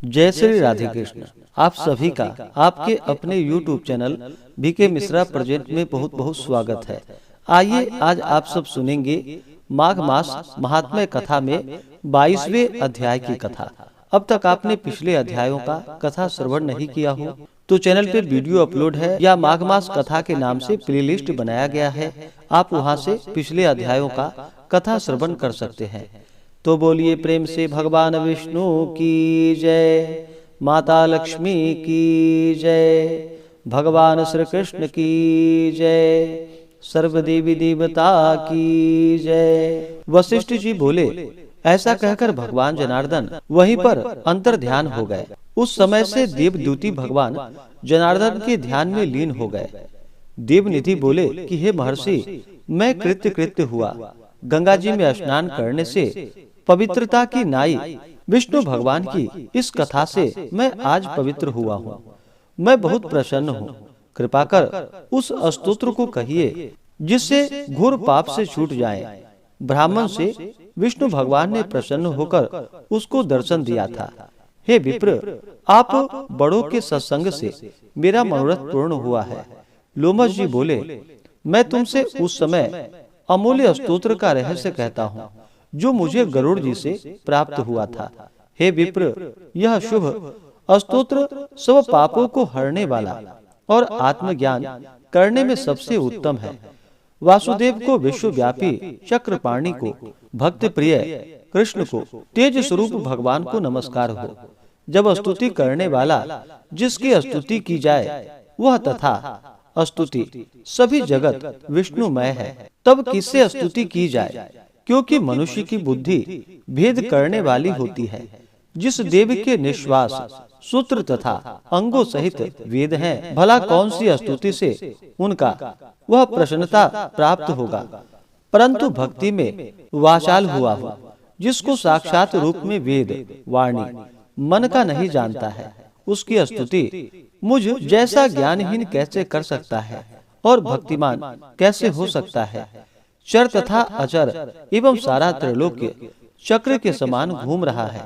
जय श्री राधे कृष्ण। आप सभी का आपके अपने YouTube channel BK Mishra present में बहुत बहुत स्वागत है। आइए आज आप सब सुनेंगे माघ मास महात्म्य कथा में 22वें अध्याय की कथा। अब तक आपने पिछले अध्यायों का कथा श्रवण नहीं किया हो तो चैनल पे वीडियो अपलोड है या माघ मास कथा के नाम से प्लेलिस्ट बनाया गया है, आप वहां से पिछले अध्यायों का कथा श्रवण कर सकते हैं। तो बोलिए प्रेम से भगवान विष्णु की जय, माता लक्ष्मी की जय, भगवान श्री कृष्ण की जय, सर्वदेवी देवता की जय। वशिष्ठ जी बोले, ऐसा कहकर भगवान जनार्दन वहीं पर अंतर ध्यान हो गए। उस समय से देवदूती भगवान जनार्दन के ध्यान में लीन हो गए। देवनिधि बोले कि हे महर्षि, मैं कृत्य हुआ। गंगा जी में स्नान करने से पवित्रता की नाई विष्णु भगवान की इस कथा से मैं आज पवित्र हुआ हूँ। मैं बहुत प्रसन्न हूँ। कृपा कर उस स्तोत्र को कहिए जिससे घोर पाप से छूट जाए। ब्राह्मण से विष्णु भगवान ने प्रसन्न होकर उसको दर्शन दिया था। हे विप्र, आप बड़ों के सत्संग से मेरा मनोरथ पूर्ण हुआ है। लोमस जी बोले, मैं तुमसे उस समय अमूल्य स्तोत्र का रहस्य कहता हूँ जो मुझे गरुड़ जी से प्राप्त हुआ था। हे विप्र, यह शुभ स्तोत्र सब पापों को हरने वाला और आत्मज्ञान करने में सबसे उत्तम है। वासुदेव को, विश्वव्यापी चक्रपाणि को, भक्त प्रिय कृष्ण को, तेज स्वरूप भगवान को नमस्कार हो। जब स्तुति करने वाला जिसकी स्तुति की जाए वह तथा स्तुति सभी जगत विष्णुमय है, तब किससे स्तुति की जाए? क्योंकि मनुष्य की बुद्धि भेद करने वाली होती है। जिस देव के निश्वास, सूत्र तथा अंगों सहित वेद हैं, भला कौन सी स्तुति से उनका वह प्रसन्नता प्राप्त होगा। परंतु भक्ति में वाचाल हुआ हो, जिसको साक्षात रूप में वेद वाणी मन का नहीं जानता है, उसकी स्तुति मुझ जैसा ज्ञानहीन कैसे कर सकता है और भक्तिमान कैसे हो सकता है। चर तथा अचर एवं सारा त्रैलोक्य चक्र के समान घूम रहा है।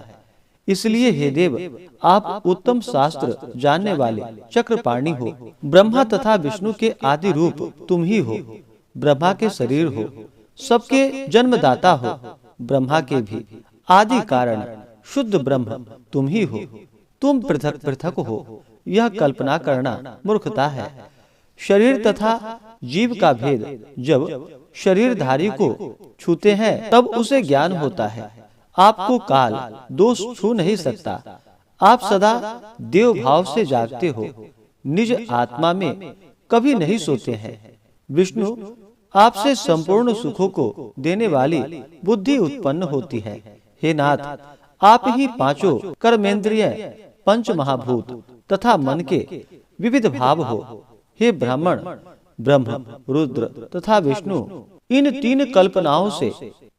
इसलिए हे देव, आप उत्तम शास्त्र जानने वाले चक्रपाणि हो। ब्रह्मा तथा विष्णु के आदि रूप तुम ही हो। ब्रह्मा के शरीर हो, सबके जन्मदाता हो। ब्रह्मा के भी आदि कारण शुद्ध ब्रह्म तुम ही हो। तुम पृथक पृथक हो, यह कल्पना करना मूर्खता है। शरीर तथा जीव का भेद जब शरीरधारी को छूते हैं तब उसे ज्ञान होता है। आपको काल दोष छू नहीं सकता। आप सदा देव भाव से जागते हो, निज आत्मा में कभी नहीं सोते हैं। विष्णु आपसे संपूर्ण सुखों को देने वाली बुद्धि उत्पन्न होती है। हे नाथ, आप ही पांचों कर्मेंद्रिय, पंच महाभूत तथा मन के विविध भाव हो। हे ब्राह्मण, ब्रह्म, रुद्र तथा विष्णु, इन तीन कल्पनाओं से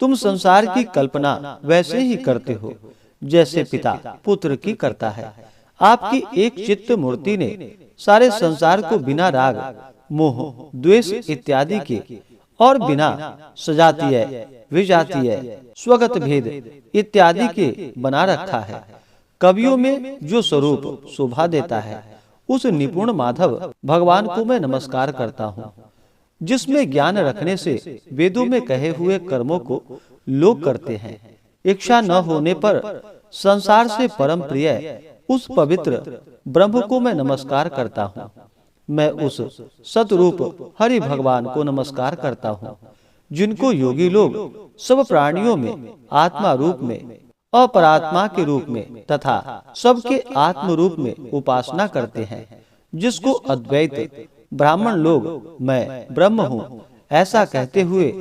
तुम संसार की कल्पना वैसे ही करते हो जैसे पिता पुत्र की करता है। आपकी एक चित्त मूर्ति ने सारे संसार को बिना राग, मोह, द्वेष इत्यादि के और बिना सजातीय, विजातीय, स्वगत भेद इत्यादि के बना रखा है। कवियों में जो स्वरूप शोभा देता है, उस निपुण माधव भगवान को मैं नमस्कार करता हूँ। जिसमें ज्ञान रखने से वेदों में कहे हुए कर्मों को लोग करते हैं। इच्छा न होने पर संसार से परम प्रिय उस पवित्र ब्रह्म को मैं नमस्कार करता हूँ। मैं उस सतरूप हरि भगवान को नमस्कार करता हूँ, जिनको योगी लोग सब प्राणियों में आत्मा रूप में, अपरात्मा के रूप में तथा सबके आत्म रूप में उपासना करते हैं। जिसको अद्वैत ब्राह्मण लोग मैं ब्रह्म हूँ ऐसा कहते हुए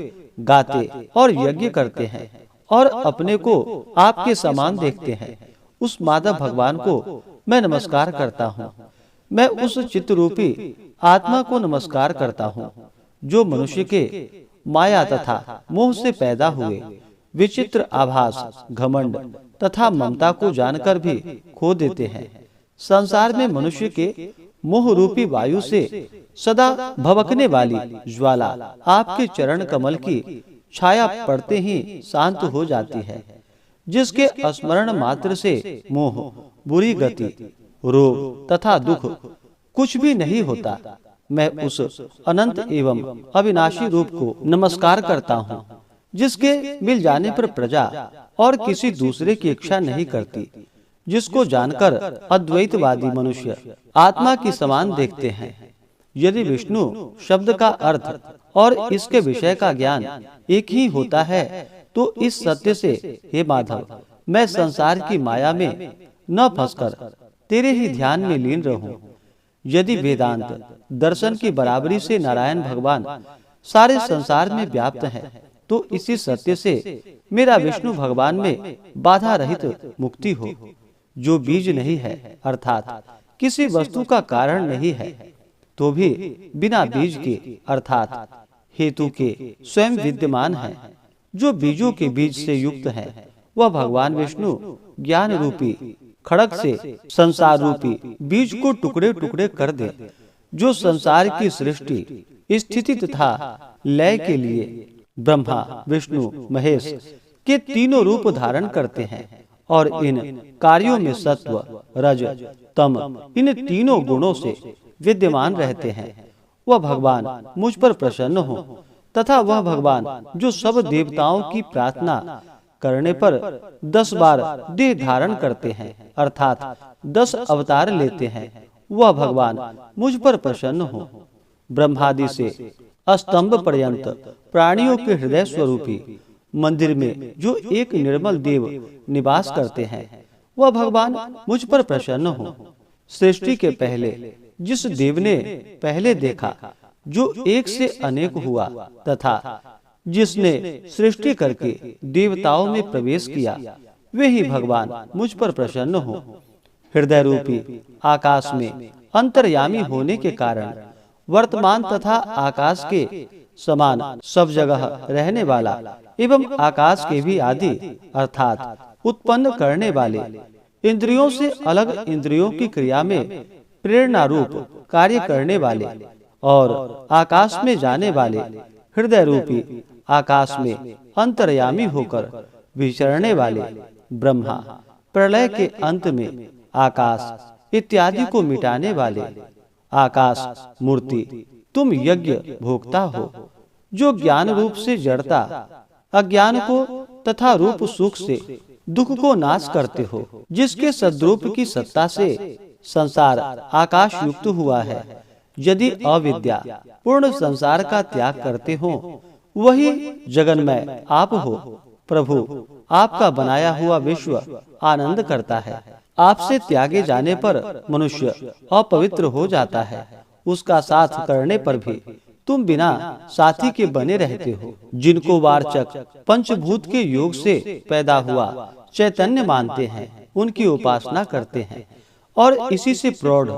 गाते और यज्ञ करते हैं और अपने को आपके समान देखते हैं, उस माधव भगवान को मैं नमस्कार करता हूँ। मैं उस चित्त रूपी आत्मा को नमस्कार करता हूँ जो मनुष्य के माया तथा मोह से पैदा हुए विचित्र आभास, घमंड तथा ममता को जानकर भी खो देते हैं। संसार में मनुष्य के मोह रूपी वायु से सदा भवकने वाली ज्वाला आपके चरण कमल की छाया पड़ते ही शांत हो जाती है। जिसके स्मरण मात्र से मोह, बुरी गति, रोग तथा दुख कुछ भी नहीं होता, मैं उस अनंत एवं अविनाशी रूप को नमस्कार करता हूँ, जिसके मिल जाने पर प्रजा और किसी दूसरे की इच्छा नहीं करती, जिसको जानकर अद्वैतवादी मनुष्य आत्मा की समान देखते हैं। यदि विष्णु शब्द का अर्थ और इसके विषय का ज्ञान एक ही होता है, तो इस सत्य से, हे माधव, मैं संसार की माया में न फंसकर तेरे ही ध्यान में लीन रहूं। यदि वेदांत दर्शन की बराबरी से नारायण भगवान सारे संसार में व्याप्त हैं, तो इसी सत्य से मेरा विष्णु भगवान में बाधा रहित मुक्ति हो। जो बीज नहीं है, अर्थात किसी वस्तु का कारण नहीं है, तो भी बिना बीज के अर्थात हेतु के स्वयं विद्यमान है। जो बीजों के बीज से युक्त है, वह भगवान विष्णु ज्ञान रूपी खड़ग से संसार रूपी बीज को टुकड़े टुकड़े कर दे, जो संसार की सृष्टि, स्थिति तथा लय के लिए ब्रह्मा, विष्णु, महेश के तीनों रूप धारण करते हैं और इन कार्यों में सत्व, रज, तम इन तीनों गुणों से विद्यमान रहते हैं। वह भगवान मुझ पर प्रसन्न हो तथा वह भगवान जो सब देवताओं की प्रार्थना करने पर 10 बार देह धारण करते हैं, अर्थात 10 अवतार लेते हैं, वह भगवान मुझ पर प्रसन्न हो। ब्रह्मादि से स्तंभ पर्यंत प्राणियों के हृदय स्वरूपी मंदिर में जो एक निर्मल देव निवास करते हैं, वह भगवान मुझ पर प्रसन्न हो। सृष्टि के पहले जिस देव ने पहले देखा, जो एक से अनेक हुआ, तथा जिसने सृष्टि करके देवताओं में प्रवेश किया, वे ही भगवान मुझ पर प्रसन्न हो। हृदय रूपी आकाश में अंतर्यामी होने के कारण वर्तमान तथा आकाश के समान सब जगह रहने वाला एवं आकाश के भी आदि अर्थात उत्पन्न करने वाले, इंद्रियों से अलग इंद्रियों की क्रिया में प्रेरणा रूप कार्य करने वाले और आकाश में जाने वाले, हृदय रूपी आकाश में अंतर्यामी होकर विचरने वाले ब्रह्मा, प्रलय के अंत में आकाश इत्यादि को मिटाने वाले आकाश मूर्ति, तुम यज्ञ भोक्ता हो, जो ज्ञान रूप से जड़ता, अज्ञान को तथा रूप सुख से दुख को नाश करते हो, जिसके सद्रूप की सत्ता से संसार आकाश युक्त हुआ है। यदि अविद्या पूर्ण संसार का त्याग करते हो, वही जगन्मय आप हो। प्रभु, आपका बनाया हुआ विश्व आनंद करता है। आपसे त्यागे जाने पर मनुष्य अपवित्र हो जाता है, उसका साथ करने पर भी तुम बिना साथी के बने रहते हो। जिनको वार्चक पंचभूत के योग से पैदा हुआ चैतन्य मानते हैं, उनकी उपासना करते हैं और इसी से प्रौढ़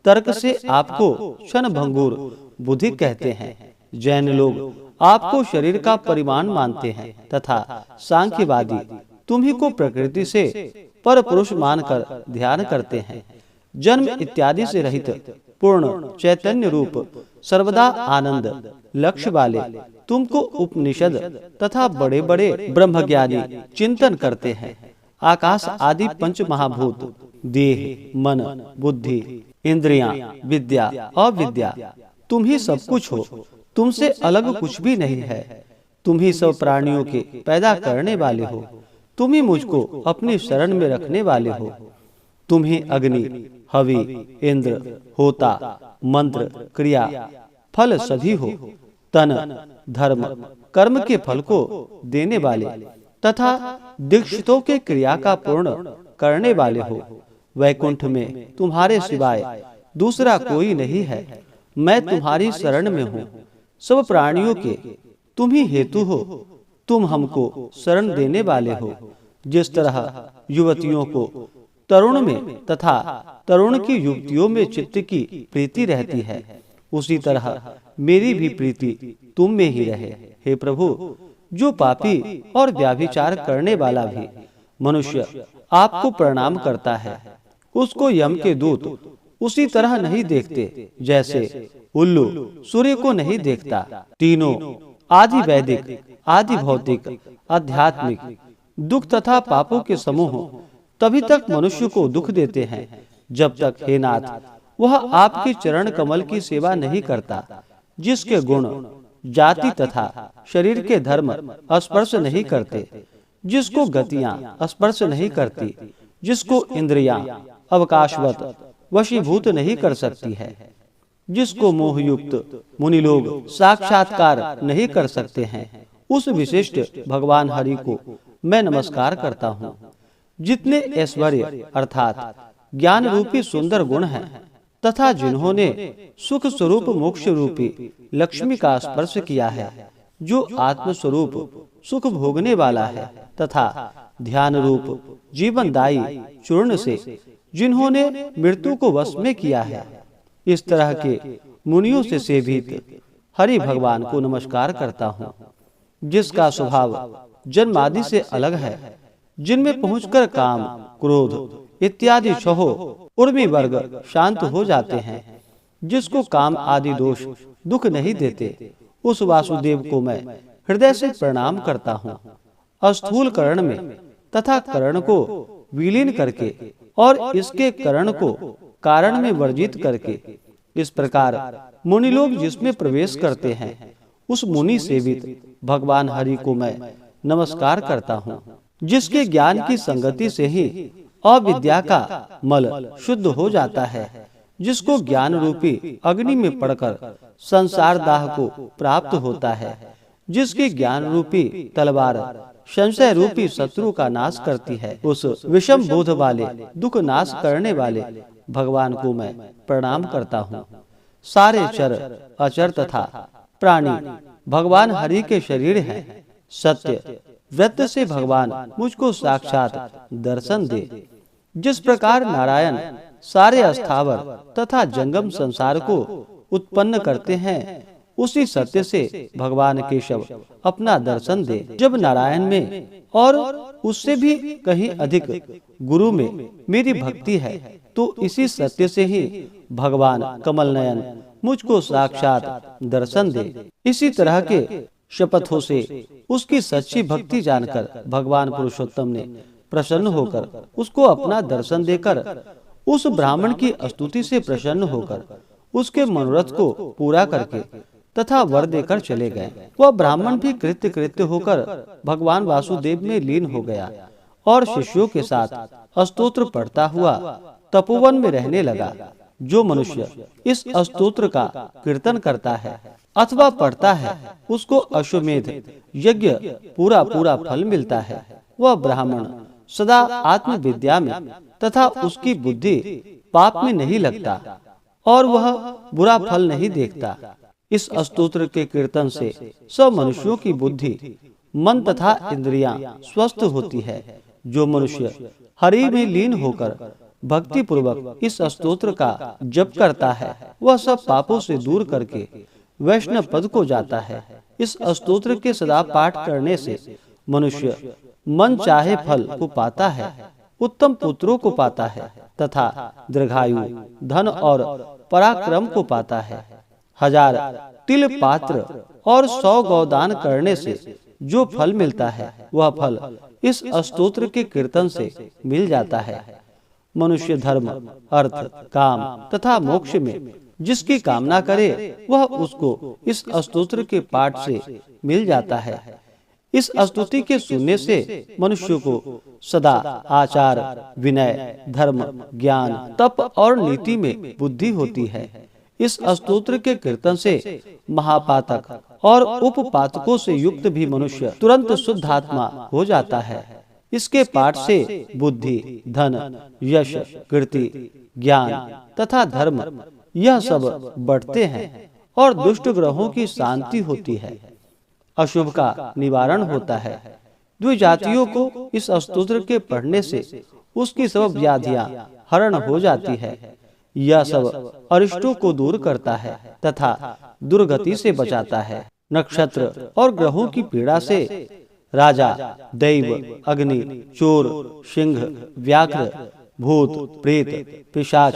तर्क से आपको क्षण भंगुर बुद्धि कहते हैं। जैन लोग आपको शरीर का परिमाण मानते हैं तथा सांख्यवादी तुम्ही को प्रकृति से पर पुरुष मानकर ध्यान करते हैं। जन्म इत्यादि से रहित पूर्ण चैतन्य रूप सर्वदा आनंद लक्ष्य वाले तुमको उपनिषद तथा बड़े बड़े ब्रह्मज्ञानी चिंतन करते हैं। आकाश आदि पंच महाभूत, देह, मन, बुद्धि, इंद्रियां, विद्या, अविद्या, तुम ही सब कुछ हो। तुमसे अलग कुछ भी नहीं है। तुम ही सब प्राणियों के पैदा करने वाले हो। तुम ही मुझको अपनी शरण में रखने वाले हो। तुम ही अग्नि, हवि, इंद्र, होता, मंत्र, क्रिया, फल सभी हो। तन, धर्म, कर्म के फल को देने वाले तथा दीक्षितों के क्रिया का पूर्ण करने वाले हो। वैकुंठ में तुम्हारे सिवाय दूसरा कोई नहीं है। मैं तुम्हारी शरण में हूँ। सब प्राणियों के तुम ही हेतु हो। तुम हमको शरण देने वाले हो। जिस तरह युवतियों को तरुण में तथा तरुण की युवतियों में चित्त की प्रीति रहती है, उसी तरह मेरी भी प्रीति तुम में ही रहे। हे प्रभु, जो पापी और व्याभिचार करने वाला भी मनुष्य आपको प्रणाम करता है, उसको यम के दूत उसी तरह नहीं देखते जैसे उल्लू सूर्य को नहीं देखता। तीनों आदि वैदिक, आदि भौतिक, आध्यात्मिक दुख तथा पापों के समूह तभी तक मनुष्य को दुख देते हैं जब तक, हे नाथ, वह आपके चरण कमल की सेवा नहीं करता, जिसके गुण, जाति तथा शरीर के धर्म स्पर्श नहीं करते, जिसको गतियां स्पर्श नहीं करती, जिसको इंद्रियां अवकाशवत वशीभूत नहीं कर सकती है, जिसको मोहयुक्त मुनि लोग साक्षात्कार नहीं कर सकते हैं, उस विशिष्ट भगवान हरि को मैं नमस्कार करता हूँ। जितने ऐश्वर्य अर्थात ज्ञान रूपी सुंदर गुण हैं तथा जिन्होंने सुख स्वरूप मोक्ष रूपी लक्ष्मी का स्पर्श किया है, जो आत्म स्वरूप सुख भोगने वाला है, तथा ध्यान रूप जीवनदायी चूर्ण से जिन्होंने मृत्यु को वश में किया है, इस तरह के मुनियों से सेवित हरि भगवान को नमस्कार करता हूँ, जिसका स्वभाव जन्मादि से अलग है, जिनमें पहुंचकर काम, क्रोध इत्यादि छह उर्मी वर्ग शांत हो जाते हैं, जिसको काम आदि दोष दुख नहीं देते, उस वासुदेव को मैं हृदय से प्रणाम करता हूँ। स्थूल करण में तथा करण को विलीन करके और इसके करण को कारण में वर्जित करके, इस प्रकार मुनि लोग जिसमें प्रवेश करते हैं, उस मुनि सेवित भगवान हरि को मैं नमस्कार करता हूँ, जिसके ज्ञान की संगति से ही अविद्या का मल शुद्ध हो जाता है, जिसको ज्ञान रूपी अग्नि में पड़कर संसार दाह को प्राप्त होता है, जिसकी ज्ञान रूपी तलवार संशय रूपी शत्रु का नाश करती है, उस विषम बोध वाले दुख नाश करने वाले भगवान को मैं प्रणाम करता हूँ। सारे चर अचर तथा प्राणी भगवान हरि के शरीर हैं। सत्य व्रत से भगवान मुझको साक्षात दर्शन दे। जिस प्रकार नारायण सारे स्थावर तथा जंगम संसार को उत्पन्न करते हैं, उसी सत्य से भगवान केशव अपना दर्शन दे। जब नारायण में और उससे भी कहीं अधिक गुरु में मेरी भक्ति है, तो इसी सत्य से ही भगवान कमल नयन मुझको साक्षात दर्शन दे। इसी तरह के शपथों से उसकी सच्ची भक्ति जानकर भगवान पुरुषोत्तम ने प्रसन्न होकर उसको अपना दर्शन देकर, उस ब्राह्मण की स्तुति से प्रसन्न होकर उसके मनोरथ को पूरा करके तथा वर देकर चले गए। वह ब्राह्मण भी कृत्य कृत्य होकर भगवान वासुदेव में लीन हो गया और शिष्यों के साथ स्तोत्र पढ़ता हुआ तपोवन में रहने लगा। जो मनुष्य इस स्तोत्र का कीर्तन करता है अथवा पढ़ता है, उसको अश्वमेध यज्ञ पूरा पूरा फल मिलता है। वह ब्राह्मण सदा आत्म विद्या में तथा उसकी बुद्धि पाप में नहीं लगता और वह बुरा फल नहीं देखता। इस स्तोत्र के कीर्तन से सब मनुष्यों की बुद्धि, मन तथा इंद्रियां स्वस्थ होती है। जो मनुष्य हरि में लीन होकर भक्ति पूर्वक इस स्तोत्र का जप करता है, वह सब पापों से दूर करके वैष्णव पद को जाता है। इस स्तोत्र के सदा पाठ करने से मनुष्य मन चाहे फल को पाता है, उत्तम पुत्रों को पाता है तथा दीर्घायु, धन और पराक्रम को पाता है। 1000 तिल पात्र और 100 गौदान करने से जो फल मिलता है, वह फल इस स्तोत्र के कीर्तन से मिल जाता है। मनुष्य धर्म, अर्थ, काम तथा मोक्ष में जिसकी कामना करे, वह उसको इस स्तोत्र के पाठ से मिल जाता है। इस स्तुति के सुनने से मनुष्य को सदा आचार, विनय, धर्म, ज्ञान, तप और नीति में बुद्धि होती है। इस स्तोत्र के कीर्तन से महापातक और उपपातकों से युक्त भी मनुष्य तुरंत शुद्ध आत्मा हो जाता है। इसके पाठ से बुद्धि, धन, यश, कीर्ति, ज्ञान तथा धर्म यह सब बढ़ते हैं और दुष्ट ग्रहों की शांति होती है। अशुभ का निवारण होता है। द्विजातियों को इस स्तोत्र के पढ़ने से उसकी सब व्याधियां हरण हो जाती है। यह सब अरिष्टों को दूर करता है तथा दुर्गति से बचाता है। नक्षत्र और ग्रहों की पीड़ा से राजा, दैव, अग्नि, चोर, सिंह, व्याघ्र, भूत, प्रेत, पिशाच,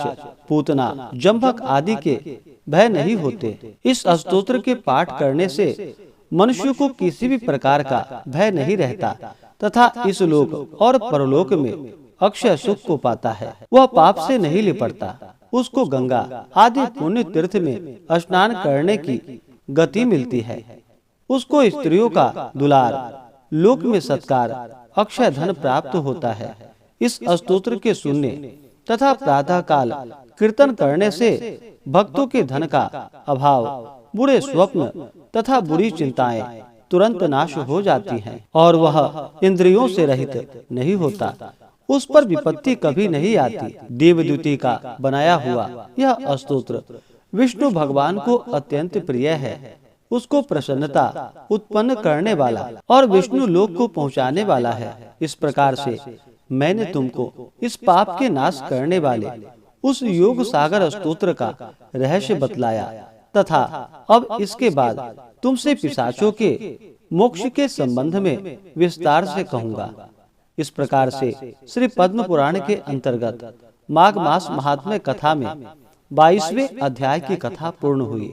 पूतना, जंभक आदि के भय नहीं होते। इस स्तोत्र के पाठ करने से मनुष्य को किसी भी प्रकार का भय नहीं रहता तथा इस लोक और परलोक में अक्षय सुख को पाता है। वह पाप से नहीं लिपटता। उसको गंगा आदि पुण्य तीर्थ में स्नान करने की गति मिलती है। उसको स्त्रियों का दुलार, लोक में सत्कार, अक्षय धन प्राप्त होता है। इस स्तोत्र के सुनने तथा प्रातः काल कीर्तन करने से भक्तों के धन का अभाव, बुरे स्वप्न तथा बुरी चिंताएं तुरंत नाश हो जाती हैं और वह इंद्रियों से रहित नहीं होता। उस पर विपत्ति कभी नहीं आती। देवदूती का बनाया हुआ यह स्तोत्र विष्णु भगवान को अत्यंत प्रिय है। उसको प्रसन्नता उत्पन्न करने वाला और विष्णु लोक को पहुंचाने वाला है। इस प्रकार से मैंने तुमको इस पाप के नाश करने वाले उस योग सागर स्तोत्र का रहस्य बतलाया तथा अब इसके बाद तुमसे पिशाचों के मोक्ष के संबंध में विस्तार से कहूँगा। इस प्रकार से श्री पद्म पुराण के अंतर्गत माघ मास महात्म्य कथा में 22वें अध्याय की कथा पूर्ण हुई।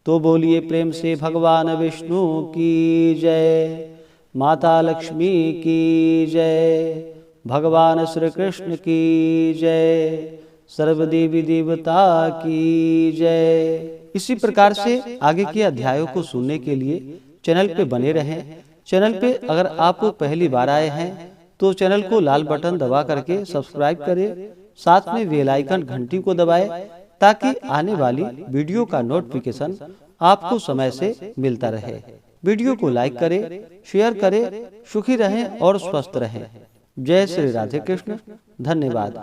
तो बोलिए प्रेम से भगवान विष्णु की जय, माता लक्ष्मी की जय, भगवान श्री कृष्ण की जय, सर्वदेवी देवता की जय। इसी प्रकार से आगे के अध्यायों को सुनने के लिए चैनल पे बने रहें। चैनल पे अगर आप पहली बार आए हैं तो चैनल को लाल बटन दबा करके सब्सक्राइब करें, साथ में बेल आइकन घंटी को दबाएं ताकि आने वाली वीडियो का नोटिफिकेशन आपको समय से मिलता रहे। वीडियो को लाइक करें, शेयर करें। सुखी रहें और स्वस्थ रहें। जय श्री राधे कृष्ण। धन्यवाद।